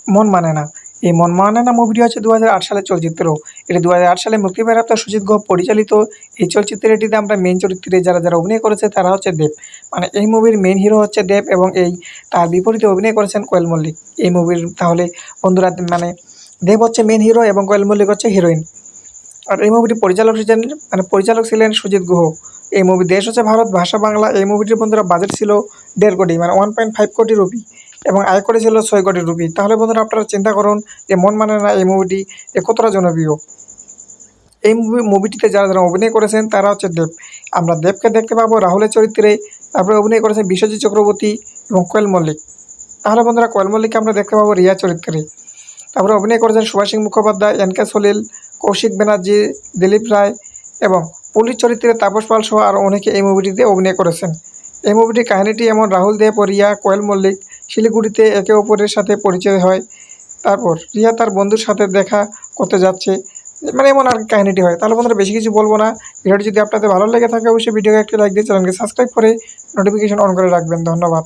মন মানে না। এই মন মানে না মুভিটি হচ্ছে ২০০৮ সালের চলচ্চিত্র। এটি ২০০৮ সালে মুক্তিপ্রাপ্ত সুজিত গুহ পরিচালিত এই চলচ্চিত্রটিতে আমরা মেইন চরিত্রে যারা অভিনয় করেছে তারা হচ্ছে দেব। মানে এই মুভির মেইন হিরো হচ্ছে দেব এবং তার বিপরীতে অভিনয় করেছেন কোয়েল মল্লিক। এই মুভির তাহলে বন্ধুরা মানে দেব হচ্ছে মেইন হিরো এবং কোয়েল মল্লিক হচ্ছে হিরোইন। আর এই মুভিটি পরিচালক ছিলেন সুজিত গুহ। এই মুভির দেশ হচ্ছে ভারত, ভাষা বাংলা। এই মুভিটির বন্ধুরা বাজেট ছিল ১.৫ কোটি মানে 1.5 কোটি রুপি এবং আয় করেছিল ৬ কোটি রুপি। তাহলে বন্ধুরা আপনারা চিন্তা করুন যে মন মানে না এই মুভিটি কতটা জনপ্রিয়। এই মুভিটিতে যারা অভিনয় করেছেন তারা হচ্ছে দেব। আমরা দেবকে দেখতে পাবো রাহুলের চরিত্রে, তারপরে অভিনয় করেছেন বিশ্বজিৎ চক্রবর্তী এবং কোয়েল মল্লিক। তাহলে বন্ধুরা কোয়েল মল্লিককে আমরা দেখতে পাবো রিয়া চরিত্রে। তারপরে অভিনয় করেছেন সুভাষিং মুখোপাধ্যায়, এন.কে সলিল, কৌশিক ব্যানার্জি, দিলীপ রায় এবং পুলিশ চরিত্রে তাপস পাল সহ আরও অনেকে এই মুভিটিতে অভিনয় করেছেন। এই মুভিটির কাহিনীটি এমন: রাহুল দেব ও রিয়া কোয়েল মল্লিক শিলিগুড়িতে একে অপরের সাথে পরিচয় হয়। তারপর রিয়া তার বন্ধুর সাথে দেখা করতে যাচ্ছে, মানে এমন আর কাহিনীটি হয়। তাহলে বন্ধুরা বেশি কিছু বলবো না। ভিডিওটি যদি আপনাদের ভালো লেগে থাকে অবশ্যই ভিডিওকে একটি লাইক দিয়ে চ্যানেলকে সাবস্ক্রাইব করে নোটিফিকেশন অন করে রাখবেন। ধন্যবাদ।